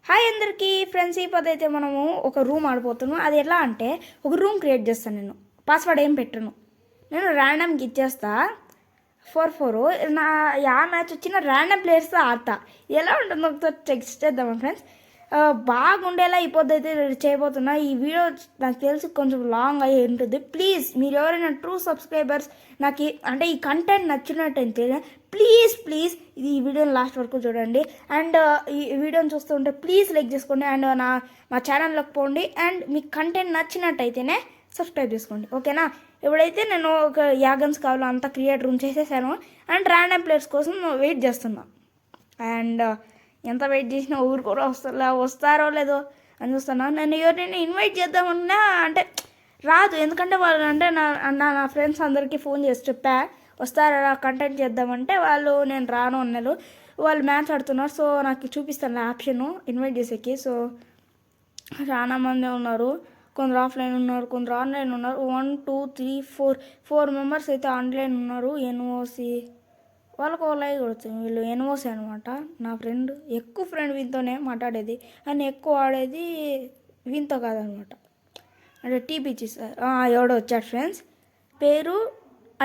Hi అందరికీ friends, ఈ పదైతే మనము ఒక రూమ్ ఆడిపోతున్నాం. అది ఎలా అంటే ఒక రూమ్ క్రియేట్ చేస్తాను. నేను పాస్వర్డ్ ఏం పెట్టను, నేను ర్యాండమ్కి ఇచ్చేస్తా. 4-4 నా మ్యాచ్ వచ్చిన ర్యాండమ్ ప్లేయర్స్తో ఆడతా. ఎలా ఉంటుందో ఒకసారి టెక్స్ట్ చేద్దామా ఫ్రెండ్స్. బాగుండేలా ఈ పొద్దు చేయబోతున్నా. ఈ వీడియో నాకు తెలిసి కొంచెం లాంగ్ అయ్యి ఉంటుంది. ప్లీజ్ మీరు ఎవరైనా ట్రూ సబ్స్క్రైబర్స్ నాకు అంటే ఈ కంటెంట్ నచ్చినట్టయితే ప్లీజ్ ఈ వీడియోని లాస్ట్ వరకు చూడండి. అండ్ ఈ వీడియోని చూస్తుంటే ప్లీజ్ లైక్ చేసుకోండి. అండ్ మా ఛానల్లోకి పోండి. అండ్ మీకు కంటెంట్ నచ్చినట్టయితేనే సబ్స్క్రైబ్ చేసుకోండి, ఓకేనా? ఇప్పుడైతే నేను ఒక యాగన్స్ కావాలో అంతా క్రియేట్ రూమ్ చేసేసాను. అండ్ ర్యాండమ్ ప్లేయర్స్ కోసం వెయిట్ చేస్తున్నా. అండ్ ఎంత వెయిట్ చేసినా ఊరు కూడా వస్తారో లేదో అని చూస్తున్నా. నేను ఎవరినైనా ఇన్వైట్ చేద్దామన్నా అంటే రాదు. ఎందుకంటే వాళ్ళు అంటే నా ఫ్రెండ్స్ అందరికీ ఫోన్ చేసి చెప్పా వస్తారా కంటెంట్ చేద్దామంటే వాళ్ళు నేను రాను అన్నారు. వాళ్ళు మ్యాచ్ ఆడుతున్నారు. సో నాకు చూపిస్తాను ఆప్షను ఇన్వైట్ చేసేకి. సో చాలా మంది ఉన్నారు. కొందరు ఆఫ్లైన్ ఉన్నారు, కొందరు ఆన్లైన్ ఉన్నారు. 1 2 3 4 మెంబర్స్ అయితే ఆన్లైన్ ఉన్నారు. ఎన్ఓసి వాళ్ళకు లైవ్ కొడుతుంది. వీళ్ళు ఎన్ఓసి అనమాట. నా ఫ్రెండ్ ఎక్కువ ఫ్రెండ్ వీళ్ళతోనే మాట్లాడేది, అని ఎక్కువ ఆడేది వీళ్ళతో కాదనమాట. అంటే టీపీచి సార్ ఎవడో వచ్చాడు ఫ్రెండ్స్. పేరు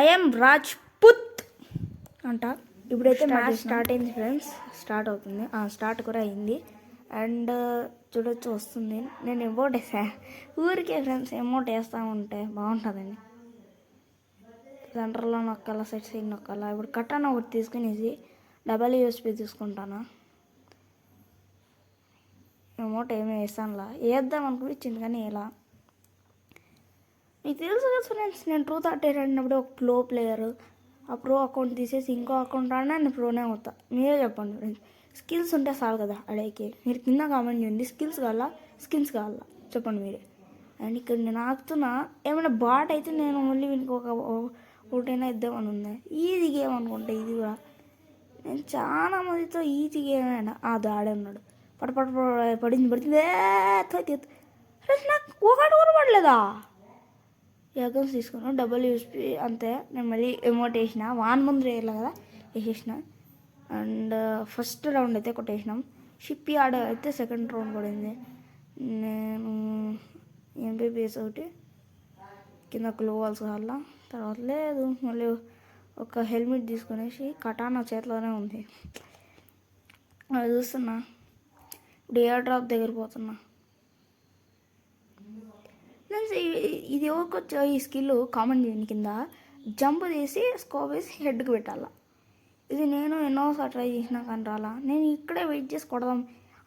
ఐఎమ్ రాజ్పుత్ అంట. ఇప్పుడైతే మ్యాచ్ స్టార్ట్ అయింది ఫ్రెండ్స్. స్టార్ట్ అవుతుంది, స్టార్ట్ కూడా అయింది. అండ్ చూడొచ్చు వస్తుంది. నేను ఎమౌంట్ వేసా ఊరికే ఫ్రెండ్స్. ఎమౌంట్ వేస్తూ ఉంటే బాగుంటుందని. సెంటర్లో నొక్కాల, సైడ్ నొక్కాల. ఇప్పుడు కట్టాన ఒకటి తీసుకునేసి డబల్ యూఎస్పీ తీసుకుంటాను. అమౌంట్ ఏమీ వేస్తానులా, వేద్దాం అనుకునిచ్చింది కానీ ఇలా మీకు తెలుసు కదా ఫ్రెండ్స్. నేను 230 ఆడినప్పుడు ఒక ప్రో ప్లేయర్, ఆ ప్రో అకౌంట్ తీసేసి ఇంకో అకౌంట్ ఆడినా నేను ప్రోనే అవుతా. మీరే చెప్పండి ఫ్రెండ్స్. స్కిల్స్ ఉంటే చాలు కదా అడేకి. మీరు కింద కామెంట్ చేయండి, స్కిల్స్ కావాలా చెప్పండి మీరే. అండ్ ఇక్కడ నేను ఆగుతున్నా. ఏమైనా బాట్ అయితే నేను మళ్ళీ వీనికి ఒకటైనా ఇద్దామని ఉంది. ఈజీ గేమ్ అనుకుంటా ఇది కూడా. నేను చాలా మందితో ఈజీ గేమ్ అయినా అది ఆడన్నాడు. పడింది నాకు ఒకటి కూడా పడలేదా. యాగన్స్ తీసుకున్నాను, డబల్ యూస్పీ అంతే. నేను మళ్ళీ ఎమౌంట్ వేసిన, వాన్ ముందు వేయాలి కదా, వేసేసిన. అండ్ ఫస్ట్ రౌండ్ అయితే కొట్టేసినాం. షిప్ యార్డ్ అయితే సెకండ్ రౌండ్ పడింది. నేను ఎంపీపీఎస్ ఒకటి కింద గ్లోవాల్స్ వల్ల తర్వాత లేదు. మళ్ళీ ఒక హెల్మెట్ తీసుకునేసి కటానా చేతిలోనే ఉంది. అది చూస్తున్నా. ఇప్పుడు ఎయిర్ డ్రాప్ దగ్గర పోతున్నా. ఇది ఎవరికొచ్చా ఈ స్కిల్ కామెంట్ చేయండి కింద. జంప్ చేసి స్కోప్ వేసి హెడ్కి పెట్టాలా. ఇది నేను ఎన్నోసార్లు ట్రై చేసినా కానీ రాలా. నేను ఇక్కడే వెయిట్ చేసి కొడదాం.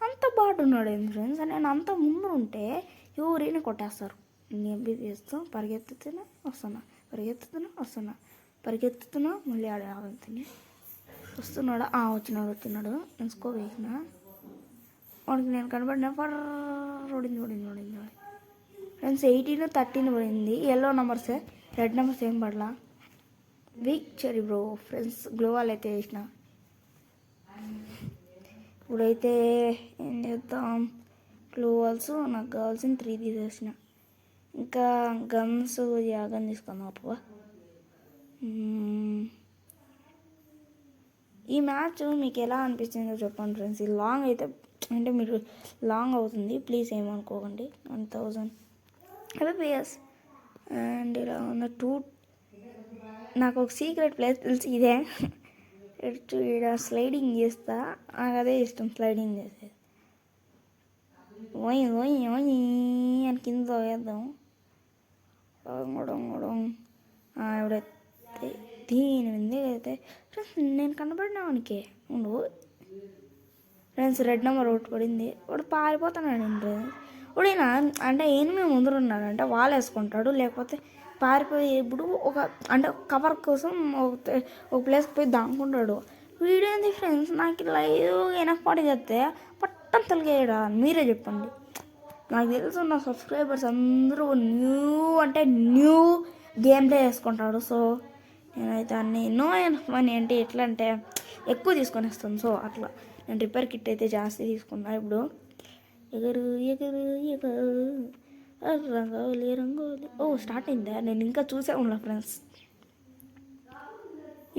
అంత బాగా ఉన్నాడు ఏం ఫ్రెండ్స్. నేను అంత ముందు ఉంటే ఎవరైనా కొట్టేస్తారు. నేను ఎంపీపీఎస్తో పరిగెత్తుతున్నా వస్తున్నా మళ్ళీ ఆడుతుంది. వచ్చినాడు. నేను స్కోప్ వేసిన వాడికి నేను కనబడిన పడింది. ఫ్రెండ్స్ 18 13 పడింది. ఎల్లో నెంబర్సే, రెడ్ నెంబర్స్ ఏం పడలా. Victory bro friends. గ్లోవాల్ అయితే వేసిన. ఇప్పుడైతే ఏం చేద్దాం. గ్లోవాల్స్ నాకు కావాల్సిన 3 తీసేసిన. ఇంకా గన్స్ యాగన్ తీసుకుందాం. అప్ప ఈ మ్యాచ్ మీకు ఎలా అనిపించిందో చెప్పండి ఫ్రెండ్స్. ఇది లాంగ్ అయితే అంటే మీరు లాంగ్ అవుతుంది, ప్లీజ్ ఏమనుకోకండి. 1000 FPS అండ్ ఇలా ఉన్న 2. నాకు ఒక సీక్రెట్ ప్లేస్ తెలిసి ఇదే. ఇక్కడ స్లైడింగ్ చేస్తా, నాకు అదే ఇష్టం స్లైడింగ్ చేసేది. ఓయ్ అని కింద వేద్దాం. ఇప్పుడైతే దీని మీద అయితే ఫ్రెండ్స్ నేను కనబడినా వానికి ఉండు. ఫ్రెండ్స్ రెడ్ నెంబర్ ఒకటి పడింది. వాడు పారిపోతున్నాడు. వాడినా అంటే ఎనిమిది ముందరున్నాడు అంటే వాల్ వేసుకుంటాడు, లేకపోతే పారిపోయి ఇప్పుడు అంటే కవర్ కోసం ఒక ప్లేస్కి పోయి దాక్కుంటాడు. వీడేంది ఫ్రెండ్స్ నాకు లైవ్ వెనకపాటి చెప్తే పట్టం తలిగేయడా. మీరే చెప్పండి. నాకు తెలుసు నా సబ్స్క్రైబర్స్ అందరూ న్యూ గేమ్ ప్లే వేసుకుంటాడు. సో నేనైతే అన్నీ మనీ అంటే ఎట్లా అంటే ఎక్కువ తీసుకొని వస్తాను. సో అట్లా నేను రిపేర్ కిట్ అయితే జాస్తి తీసుకున్నా. ఇప్పుడు ఎగరు రంగోలి స్టార్ట్ అయిందా. నేను ఇంకా చూసే ఉన్నా ఫ్రెండ్స్.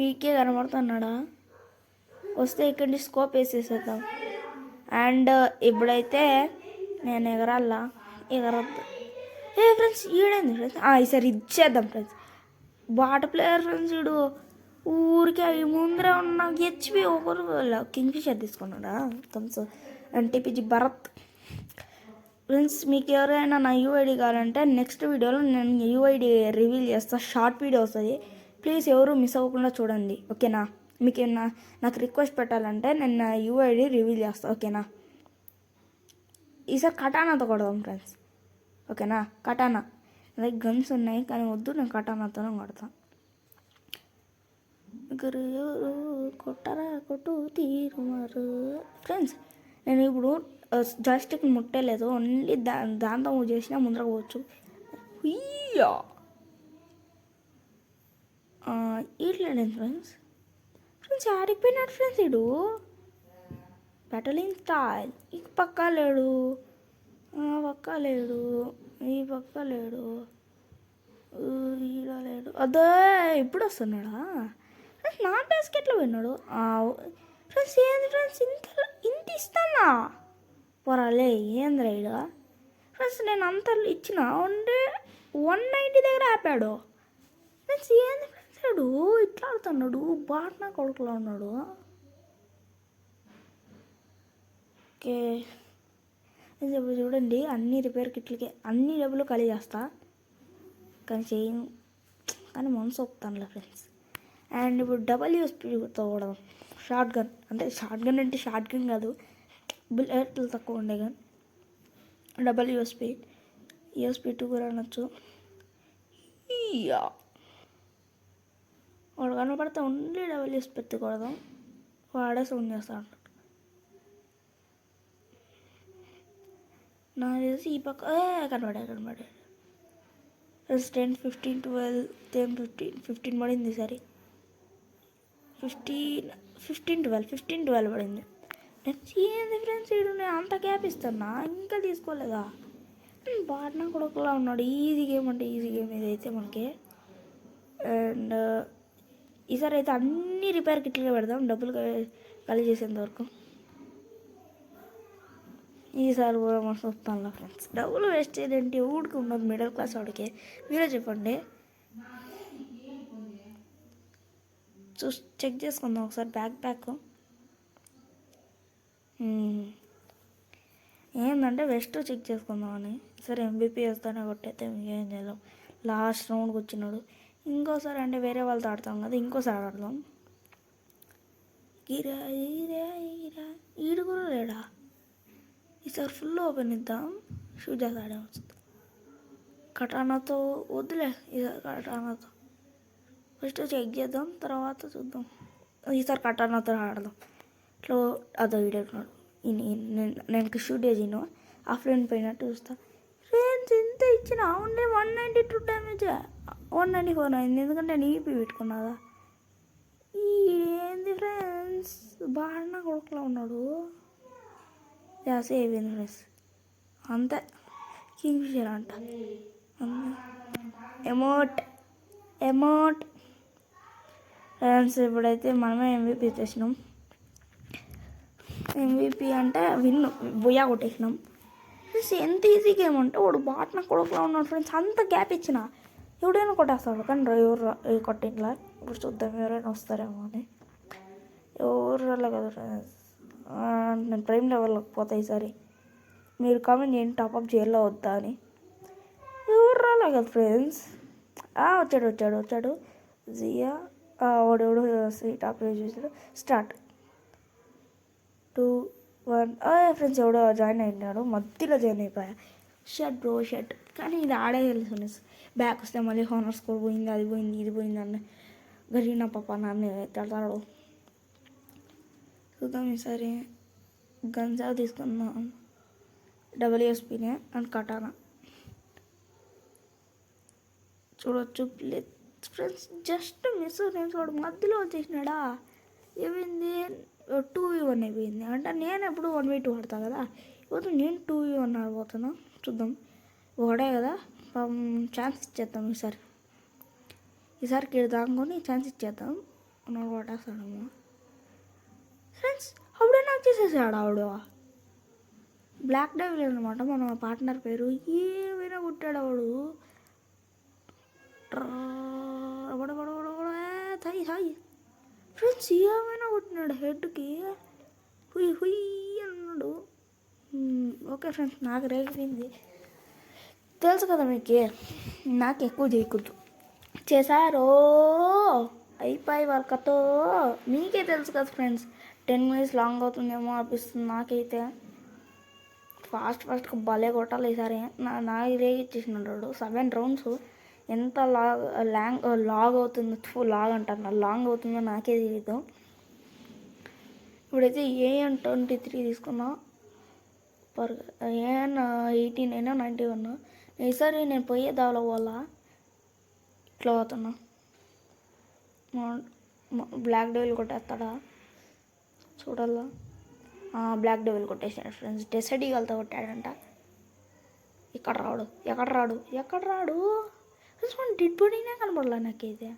ఈకే కనబడుతున్నాడా. వస్తే ఇక్కడి నుంచి స్కోప్ వేసేసేద్దాం. అండ్ ఇప్పుడైతే నేను ఎగరొద్దు. Friends ఈడైంది friends. ఈసారి ఇచ్చేద్దాం ఫ్రెండ్స్. బాట ప్లేయర్ ఫ్రెండ్స్ వీడు ఊరికే ఈ ముందర ఉన్న హెచ్పి ఒకరు కింగ్ ఫిషర్ తీసుకున్నాడా thumbs and TPG Bharat. Friends మీకు ఎవరైనా నా యూఐడి కావాలంటే నెక్స్ట్ వీడియోలో నేను యూఐడి రివీల్ చేస్తాను. షార్ట్ వీడియో వస్తుంది, ప్లీజ్ ఎవరు మిస్ అవ్వకుండా చూడండి. ఓకేనా? మీకు నాకు రిక్వెస్ట్ పెట్టాలంటే నేను నా యూఐడి రివీల్ చేస్తాను. ఓకేనా? ఈసారి కటానాతో కొడదాం ఫ్రెండ్స్. ఓకేనా? కటానా అదే గన్స్ ఉన్నాయి కానీ వద్దు, నేను కటానాతోనే కొడతాను. కొట్టు తీరుమారు ఫ్రెండ్స్. నేను ఇప్పుడు జాయిస్టిక్ ముట్టలేదు, ఓన్లీ దాంతో చేసినా ముందర పోవచ్చు. ఇట్లేండి ఫ్రెండ్స్. ఆడిపోయినాడు ఫ్రెండ్స్. ఇడు బ్యాటలింగ్ స్టైల్. ఈ పక్క లేడు, పక్క లేడు, ఈ పక్క లేడు, ఈడ లేడు. అదే ఇప్పుడు వస్తున్నాడా నా బాస్కెట్లో పోయినాడు. ఫ్రెండ్స్ ఏంది ఫ్రెండ్స్ ఇంత ఇస్తానా పోరాలే ఏంద్రా ఇడ. ఫ్రెండ్స్ నేను అంత ఇచ్చిన 190 దగ్గర ఆపాడు. ఫ్రెండ్స్ ఏంది ఫ్రెండ్స్ వాడు ఇట్లా ఆడుతున్నాడు, బాట్నా కొడుకులో ఉన్నాడు. ఓకే ఇప్పుడు చూడండి, అన్ని రిపేర్ కిట్లకి అన్ని డబ్బులు ఖాళీ చేస్తా కానీ చేయను, కానీ మనసు ఒప్పుతానులే ఫ్రెండ్స్. అండ్ ఇప్పుడు WSPతో కూడా షార్ట్ గన్ అంటే షార్ట్ గన్ కాదు, బుల్లెట్లు తక్కువ ఉండే గన్. ESP2 కూడా అనొచ్చు. వాడు కనపడితే ఓన్లీ WSP కొడదాం, వాడే సౌండ్ చేస్తా ఉంటాడు. నాకు తెలిసి ఈ పక్క కనబడాడు 10, 15, 12, 15 పడింది. సరే 15, 12 పడింది. ఏంది ఫ్రెండ్స్ వీడు నేను అంత గ్యాప్ ఇస్తున్నా ఇంకా తీసుకోలేదా? బాట్నా కొడుకులా ఉన్నాడు. ఈజీ గేమ్ అంటే ఈజీ గేమ్ ఇదైతే మనకి. అండ్ ఈసారి అయితే అన్ని రిపేర్ కిట్లుగా పెడదాం, డబ్బులు ఖాళీ చేసేంత వరకు. ఈసారి కూడా మనసు వస్తాను ఫ్రెండ్స్. డబ్బులు వేస్ట్ చేయదంటే ఊడికి ఉన్నది మిడిల్ క్లాస్ వాడికి. మీరే చెప్పండి. చెక్ చేసుకుందాం ఒకసారి బ్యాక్. ఏంటంటే వెస్ట్ చెక్ చేసుకుందామని. సరే MVP వేస్తానే కొట్టయితే ఏం చేద్దాం. లాస్ట్ రౌండ్కి వచ్చినాడు. ఇంకోసారి అంటే వేరే వాళ్ళతో ఆడతాం కదా, ఇంకోసారి ఆడదాం. ఈడు కూడా లేడా? ఈసారి ఫుల్ ఓపెన్ ఇద్దాం. షూట్ చేసి ఆడే వస్తుంది. కటానాతో వద్దులే, ఈసారి కటానాతో ఫస్ట్ చెక్ చేద్దాం, తర్వాత చూద్దాం. ఈసారి కటానాతో ఆడదాం. ఇట్లా అదో వీడియోన్నాడు. నేను షూట్ చేసిను ఆఫ్లైన్ పోయినట్టు చూస్తా. ఫ్రెండ్స్ ఎంత ఇచ్చిన ఓన్లీ 192 డ్యామేజ్, 194 అయింది. ఎందుకంటే నేను EP పెట్టుకున్నాదా. ఏంది ఫ్రెండ్స్ బాగా కొడుకులో ఉన్నాడు. సేవ్ అయింది ఫ్రెండ్స్. అంతే కింగ్ ఫిషర్ అంట. Emote friends. ఇప్పుడైతే మనమే MVP తెచ్చినాం. MVP అంటే బొయ్యా కొట్టేసినాం ఫ్రెండ్స్. ఎంత ఈజీ గేమ్ అంటే వాడు బాట్నా కొడుకులో ఉన్నాడు ఫ్రెండ్స్. అంత గ్యాప్ ఇచ్చిన ఎవడైనా కొట్టేస్తాడు, కానీ ఎవరు కొట్టింట్లా. ఇప్పుడు చూద్దాం ఎవరైనా వస్తారేమో అని. ఎవరు రాలే కదా ఫ్రెండ్స్. నేను ప్రైమ్ లెవెల్లోకి పోతా ఈసారి. మీరు కామెంట్ చేయండి టాప్అప్ చేయాలా వద్దా అని. ఎవరు రాలే కదా ఫ్రెండ్స్. వచ్చాడు జియా. వాడెవడు టాప్ చూసాడు. స్టార్ట్ 2, 1. ఫ్రెండ్స్ ఎవడో జాయిన్ అయినాడు, మధ్యలో జాయిన్ అయిపోయా. షర్ట్ కానీ ఇది ఆడే తెలుసు. బ్యాక్ వస్తే మళ్ళీ హానర్ స్కోర్ పోయింది, అది పోయింది, ఇది పోయింది అన్న గరీనా పాప నన్ను తిడతాడు. చూద్దాం ఈసారి. గన్సా తీసుకుందాం, WSPనే అండ్ కటానా. చూడొచ్చు ఫ్రెండ్స్. Just miss. నేను చూడు మధ్యలో వచ్చేసినాడా. ఏమైంది 2v1 అయిపోయింది. అంటే నేను ఎప్పుడు 1v2 ఆడతాను కదా, ఇప్పుడు నేను 2v1 ఆడిపోతాను. చూద్దాం. ఒకడే కదా ఛాన్స్ ఇచ్చేద్దాం ఈసారికి దాంకొని ఛాన్స్ ఇచ్చేద్దాం. ఉన్నాడు కొట్టేస్తాడమ్మా ఫ్రెండ్స్. అప్పుడే నాకు చేసేసాడు ఆవిడ. బ్లాక్ డెవిల్ అనమాట మన పార్ట్నర్ పేరు. ఏమైనా కుట్టాడు వాడు. థాయి థాయి ఫ్రెండ్స్, ఏమైనా కొట్టినాడు హెడ్కి. హుయ్ హుయ్ అన్నాడు. ఓకే ఫ్రెండ్స్, నాకు రేగిపోయింది. తెలుసు కదా మీకు, నాకు ఎక్కువ చేయకూడదు. చేశారో అయిపోయి వాళ్ళతో. మీకే తెలుసు కదా ఫ్రెండ్స్, 10 minutes లాంగ్ అవుతుందేమో అనిపిస్తుంది నాకైతే. ఫాస్ట్గా భలే కొట్టాలి ఈసారి. నాకు రేగిచ్చేసినాడు 7 rounds. ఎంత లాగ్ అవుతుందో, లాగ్ అంటారు, లాంగ్ అవుతుందో నాకే తెలీదు. ఇప్పుడైతే AN 23 తీసుకున్నా. AN 18 అయినా 91. ఈసారి నేను పోయే దావలో పోవాలా. ఇట్లా పోతున్నా. బ్లాక్ డెవిల్ కొట్టేస్తాడా చూడాలా. బ్లాక్ డెవిల్ కొట్టేసాడు ఫ్రెండ్స్. డెసర్ట్ ఈగల్తో కొట్టాడంట. ఇక్కడ రాడు ఫ్రెండ్స్. డెడ్ బాడీనే కనపడలే నాకైతే.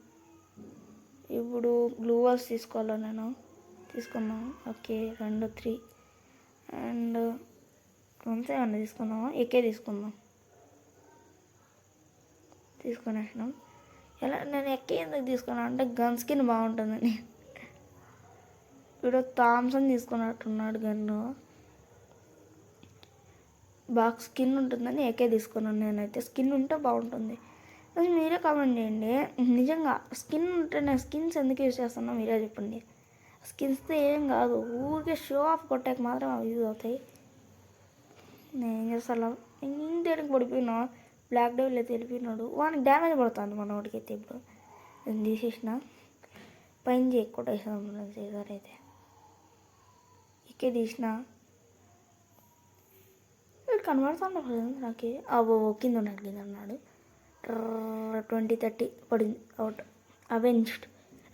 ఇప్పుడు గ్లూ వాల్స్ తీసుకోవాలా నేను. తీసుకున్నాం. ఓకే 2 3 అండ్ అంతే అన్న తీసుకుందామా. ఎక్కే తీసుకునేసినాం. ఎలా నేను ఎక్కే ఎందుకు తీసుకున్నాను అంటే గన్ స్కిన్ బాగుంటుందని. ఇప్పుడు థామ్సన్ తీసుకున్నట్టున్నాడు గన్ను. బాగా స్కిన్ ఉంటుందని ఎక్కే తీసుకున్నాను నేనైతే. స్కిన్ ఉంటే బాగుంటుంది. అది మీరే కామెంట్ చేయండి. నిజంగా స్కిన్ ఉంటే నేను స్కిన్స్ ఎందుకు యూజ్ చేస్తానో మీరే చెప్పండి. స్కిన్స్తో ఏం కాదు, ఊరికే షో ఆఫ్ కొట్టాక మాత్రం అవి యూజ్ అవుతాయి. నేను ఏం చేస్తాను, ఇంతేనికి పడిపోయినా. బ్లాక్ డెవిల్ అయితే వెళ్ళిపోయినాడు. వానికి డ్యామేజ్ పడుతుంది మన వాడికైతే. ఇప్పుడు నేను తీసేసిన పైన కొట్టేసాను సీజర్ అయితే. ఇక్కే తీసిన వీడు కనబడుతుండ నాకు. కింద ఉన్నాడు. 20 30 పడింది అవుట్. అవెంజ్డ్.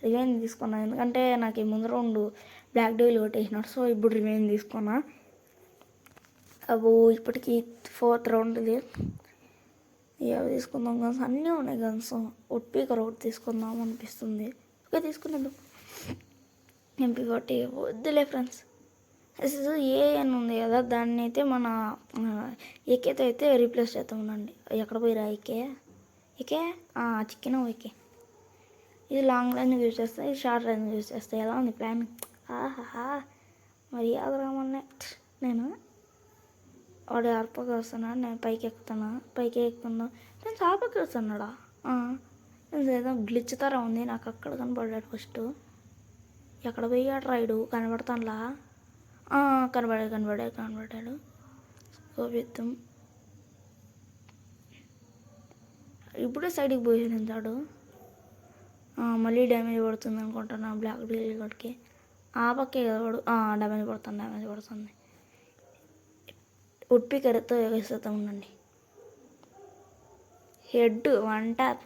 రివెంజ్ తీసుకున్నా ఎందుకంటే నాకు ఈ ముందు 2 బ్లాక్ డెవిల్ కొట్టేసినాడు. సో ఇప్పుడు రివెంజ్ తీసుకున్నా. ఇప్పటికి 4th round ఇది. ఏవి తీసుకుందాం, గన్స్ అన్నీ ఉన్నాయి. గన్స్ ఉడ్పీకర్ ఒకటి తీసుకుందాం అనిపిస్తుంది. ఓకే తీసుకునేద్దాం. MP40 వద్దులే ఫ్రెండ్స్. AN ఉంది కదా, దాన్ని అయితే మన ఏకేతో అయితే రీప్లేస్ చేద్దాం. ఉండండి. ఎక్కడ పోయిరా ఏకే చికెన్ ఓకే. ఇది లాంగ్ రేంజ్ యూజ్ చేస్తా, ఇది షార్ట్ రేంజ్ యూజ్ చేస్తా. ఎలా ఉంది ప్లాన్? మరి రామన్నే నేను వాడు అర్పగా వస్తున్నాడు, నేను పైకి ఎక్కుతున్నా. నేను చాపకి వస్తున్నాడా? ఏదో గ్లిచ్ తర ఉంది. నాకు అక్కడ కనపడ్డాడు ఫస్ట్. ఎక్కడ పోయాడు రైడు? కనబడతానులా. కనబడాడు. స్కోపిద్దాం. ఇప్పుడే సైడ్కి పోయింటాడు. మళ్ళీ డ్యామేజ్ పడుతుంది అనుకుంటున్నా బ్లాక్ డీల్ కొడికి. పక్కే కదా వాడు. డ్యామేజ్ పడుతుంది. ఉడ్పీకర్తో వేసేస్తా ఉండండి. Head 1 tap.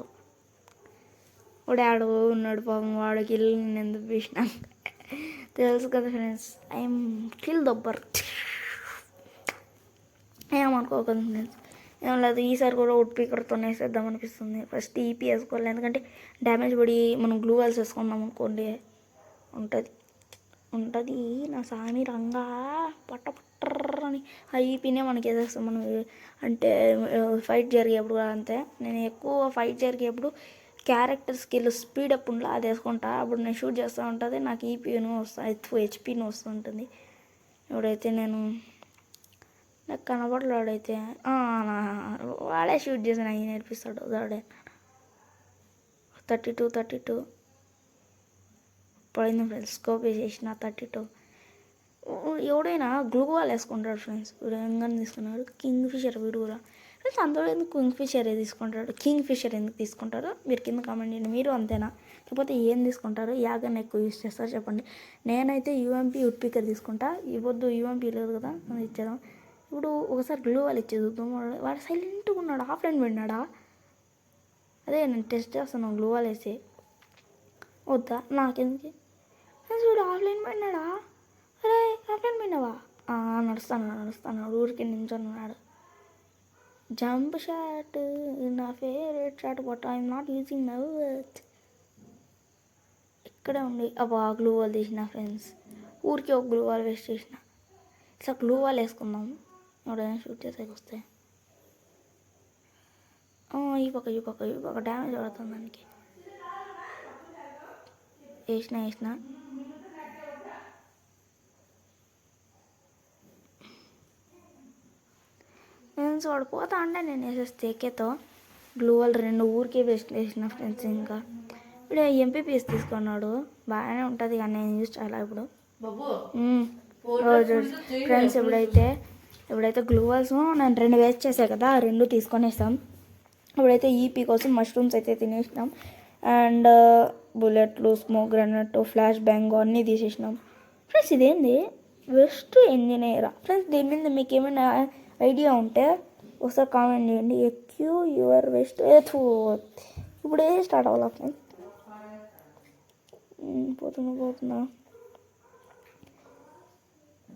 వాడు ఆడ ఉన్నాడు పాపం. వాడికి వెళ్ళి నేను ఎందుకు తీసినా తెలుసు కదా ఫ్రెండ్స్. I'm kill దబ్బర్. ఏమనుకోకండి ఫ్రెండ్స్, ఏం లేదు. ఈసారి కూడా ఉడ్పీకర్తో వేసేద్దాం అనిపిస్తుంది. ఫస్ట్ EP వేసుకోవాలి, ఎందుకంటే డ్యామేజ్ పడి మనం గ్లూ వాల్స్ వేసుకున్నాం అనుకోండి ఉంటుంది. నా సామి రంగా పట్టని IPనే మనకి వేసేస్తాం మనం. అంటే ఫైట్ జరిగేప్పుడు అంతే. నేను ఎక్కువ ఫైట్ జరిగేప్పుడు క్యారెక్టర్ స్కిల్ స్పీడప్ ఉండాలి, అది వేసుకుంటా. అప్పుడు నేను షూట్ చేస్తూ ఉంటుంది, నాకు EPను HPను వస్తుంటుంది. ఇప్పుడైతే నేను నాకు కనబడలాడైతే వాడే షూట్ చేసి నాకు నేర్పిస్తాడు. వాడే 32 పడింది ఫ్రెండ్స్. స్కోప్ వేసేసిన 32. ఎవడైనా గ్లూ వాల్ వేసుకుంటాడు ఫ్రెండ్స్. వీడు ఎంగని తీసుకున్నాడు. కింగ్ ఫిషర్ వీడు కూడా ఫ్రెండ్స్. అందరూ ఎందుకు కింగ్ ఫిషర్ ఎందుకు తీసుకుంటారో మీరు కింద కామెంట్ చేయండి. మీరు అంతేనా, లేకపోతే ఏం తీసుకుంటారు? యాగన్ ఎక్కువ యూజ్ చేస్తారు చెప్పండి. నేనైతే UMP ఉడ్పీకర్ తీసుకుంటా. ఇవ్వద్దు, UMP లేదు కదా అని ఇచ్చాను. ఇప్పుడు ఒకసారి గ్లూ వాల్ ఇచ్చేది. వాడు సైలెంట్గా ఉన్నాడు. ఆఫ్లైన్ పడినాడా? అదే నేను టెస్ట్ చేస్తాను గ్లూ వాల్ వేసి. వద్దా నాకెందుకు? వీడు ఆఫ్లైన్ పడినాడా? అరే ఆఫ్లైన్ పడినావా? నడుస్తాను ఊరికి నించున్నాడు. జంప్ షాట్ నా favourite shot, but I'm not using now. ఇక్కడే ఉండి గ్లూ వాల్ తీసిన ఫ్రెండ్స్. ఊరికి ఒక గ్లూ వాల్ వేస్ట్ చేసిన. ఇట్లా గ్లూ వాల్ వేసుకుందాం. ఎవడైనా షూట్ చేసేకి వస్తే ఈ పక్క డ్యామేజ్ పడుతుంది దానికి. వేసిన ఫ్రెండ్స్ వాడు పోతా అంటే నేను వేసేస్తే ఏకేతో గ్లూ వాల్ 2 ఊరికే వేసిన ఫ్రెండ్స్. ఇంకా ఇప్పుడు ఎంపీపీఎస్ తీసుకున్నాడు, బాగానే ఉంటుంది కానీ నేను యూజ్ చేయాలి ఇప్పుడు. ఫ్రెండ్స్ ఎప్పుడైతే గ్లూ వాల్స్ నేను 2 వేస్ట్ చేసాను కదా, 2 తీసుకొనేస్తాం. ఇప్పుడైతే ఈపీ కోసం మష్రూమ్స్ అయితే తినేసినాం. అండ్ బుల్లెట్లు, స్మోక్ గ్రెనేట్, ఫ్లాష్ బ్యాంగ్ అన్నీ తీసేసినాం. ఫ్రెండ్స్ ఇదేంది వెస్ట్ ఇంజనీరా ఫ్రెండ్స్? దీని మీద మీకు ఏమైనా ఐడియా ఉంటే ఒకసారి కామెంట్ చేయండి. ఎక్యూ యువర్ వెస్ట్ ఇప్పుడు ఏ స్టార్ట్ అవ్వాలా ఫ్రెండ్స్? పోతున్నా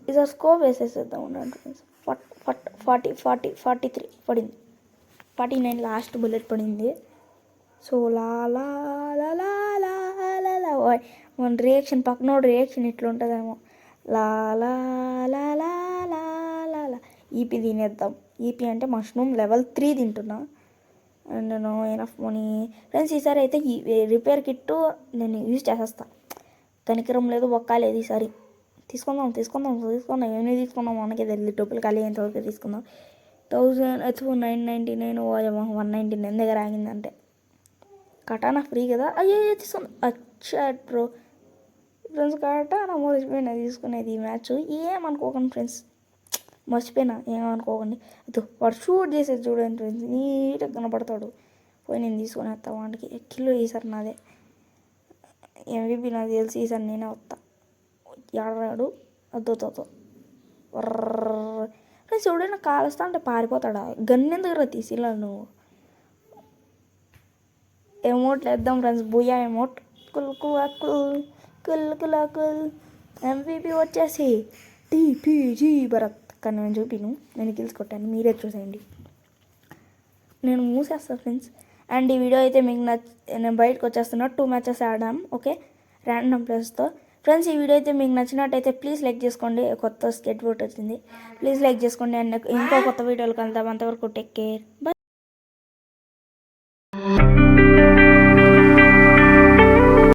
ఇది స్కోప్ వేసేసేద్దాం ఉండండి ఫ్రెండ్స్. 43 పడింది, 49 లాస్ట్ బుల్లెట్ పడింది. సో లా మన రియాక్షన్ పక్కనోడు రియాక్షన్ ఇట్లా ఉంటుందేమో. లా ఈపీ తినేద్దాం. ఈపీ అంటే మష్రూమ్ లెవెల్ 3 తింటున్నా. And no enough money friends. ఈసారి అయితే ఈ రిపేర్ కిట్టు నేను యూజ్ చేసేస్తా. కనికరం లేదు, బొక్క లేదు. ఈసారి తీసుకుందాం. ఏమీ తీసుకుందాం మనకే తెలియదు. టోపులు ఖాళీ అయ్యేంతవరకు తీసుకుందాం. 999 199 దగ్గర ఆగిందంటే. కటానా ఫ్రీ కదా, అయ్యో తీసుకుందాం. అచ్చా బ్రో ఫ్రెండ్స్, కటానా మర్చిపోయినా తీసుకునేది ఈ మ్యాచ్. ఏమనుకోకండి ఫ్రెండ్స్, మర్చిపోయినా ఏమనుకోకండి. అదో వాడు షూట్ చేసేది చూడండి ఫ్రెండ్స్, నీట్గా కనపడతాడు. పోయి నేను తీసుకొని వస్తా వాడికి. కిలో ఈసారి నాదే MVP నాకు తెలిసి ఈసారి నేనే వస్తా. ఏడాడు అద్దో ఫ్రెండ్స్. ఎవడైనా కాలుస్తా అంటే పారిపోతాడా? గన్నెందుకు దగ్గర తీసిలా నువ్వు? ఎమోట్లు వేద్దాం ఫ్రెండ్స్. బుయా ఎమోట్ కుల్ MVP వచ్చేసి టీపీజీ భరత్. కానీ నేను చూపిను, నేను కిల్స్ కొట్టాను, మీరే చూసేయండి. నేను మూసేస్తాను ఫ్రెండ్స్. అండ్ ఈ వీడియో అయితే మీకు నేను బయటకు వచ్చేస్తున్నా. 2 మ్యాచెస్ ఆడాం, ఓకే, ర్యాండమ్ ప్లేస్తో. ఫ్రెండ్స్ ఈ వీడియో అయితే మీకు నచ్చినట్టయితే ప్లీజ్ లైక్ చేసుకోండి. కొత్త స్కెట్ బోర్డ్ వచ్చింది, ప్లీజ్ లైక్ చేసుకోండి. అండ్ ఇంకో కొత్త వీడియోలు కలుద్దాం. అంతవరకు టేక్ కేర్, బై.